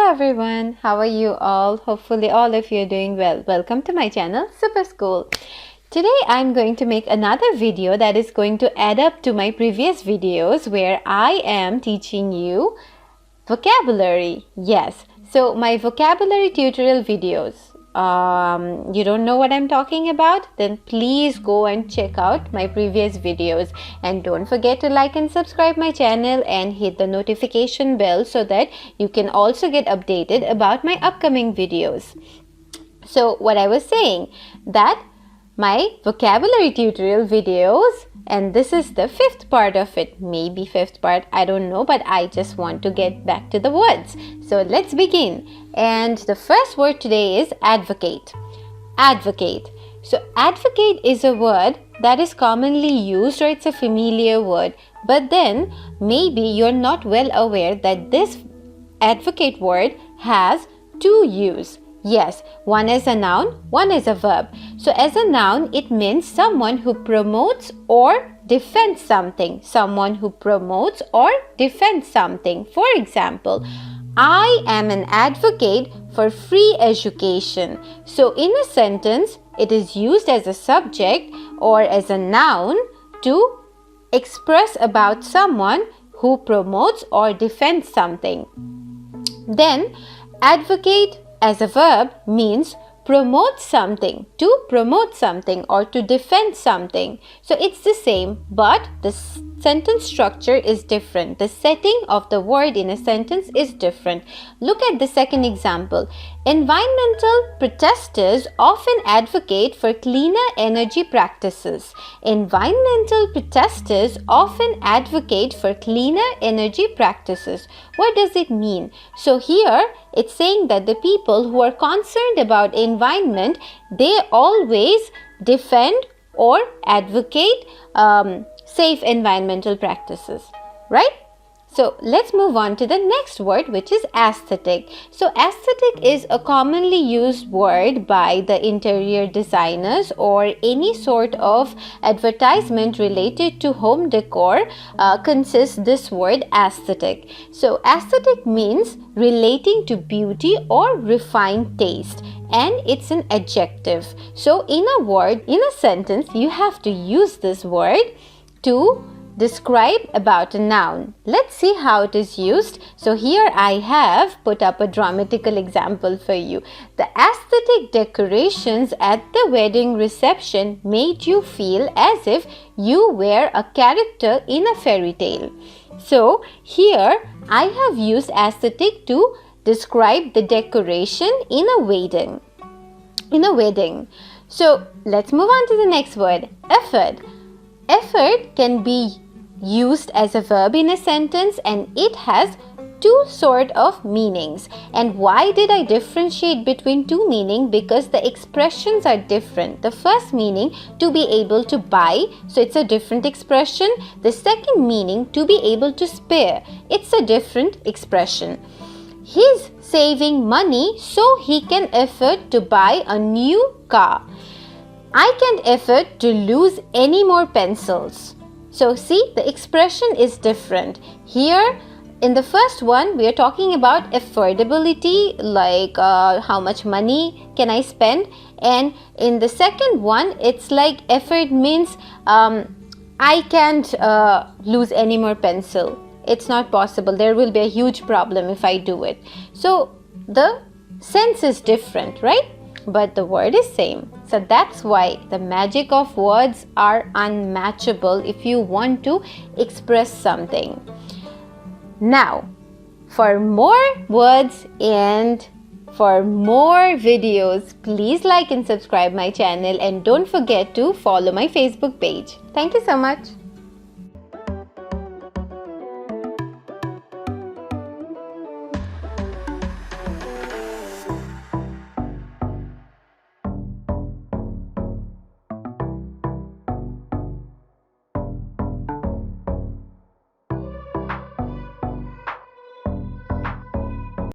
Hello everyone, how are you all? Hopefully all of you are doing well. Welcome to my channel, Super School. Today I'm going to make another video that is going to add up to my previous videos where I am teaching you vocabulary. Yes, so my vocabulary tutorial videos. You don't know what I'm talking about? Then please go and check out my previous videos, and don't forget to like and subscribe my channel and hit the notification bell so that you can also get updated about my upcoming videos. So what I was saying, that my vocabulary tutorial videos, and this is the fifth part of it, maybe fifth part, I don't know, but I just want to get back to the words. So let's begin. And the first word today is advocate. Advocate. So advocate is a word that is commonly used, or it's a familiar word, but then maybe you're not well aware that this advocate word has two uses. Yes, one is a noun, one is a verb. So as a noun, it means someone who promotes or defends something. Someone who promotes or defends something. For example, I am an advocate for free education. So in a sentence, it is used as a subject or as a noun to express about someone who promotes or defends something. Then, advocate as a verb means promote something, to promote something or to defend something. So it's the same, but the sentence structure is different. The setting of the word in a sentence is different. Look at the second example. Environmental protesters often advocate for cleaner energy practices. Environmental protesters often advocate for cleaner energy practices. What does it mean? So here it's saying that the people who are concerned about environment, they always defend or advocate safe environmental practices, right? So let's move on to the next word, which is aesthetic. So aesthetic is a commonly used word by the interior designers or any sort of advertisement related to home decor consists this word aesthetic. So aesthetic means relating to beauty or refined taste, and it's an adjective. So in a word, in a sentence, you have to use this word to describe about a noun. Let's see how it is used. So here I have put up a dramatical example for you. The aesthetic decorations at the wedding reception made you feel as if you were a character in a fairy tale. So here I have used aesthetic to describe the decoration in a wedding. So let's move on to the next word, effort. Effort can be used as a verb in a sentence, and it has two sort of meanings. And why did I differentiate between two meanings? Because the expressions are different. The first meaning, to be able to buy, so it's a different expression. The second meaning, to be able to spare, it's a different expression. He's saving money so he can afford to buy a new car. I can't afford to lose any more pencils. So see, the expression is different. Here in the first one, we are talking about affordability, like how much money can I spend. And in the second one, it's like effort means I can't lose any more pencil. It's not possible. There will be a huge problem if I do it. So the sense is different, right? But the word is same. So that's why the magic of words are unmatchable if you want to express something. Now, for more words and for more videos, please like and subscribe my channel, and don't forget to follow my Facebook page. Thank you so much.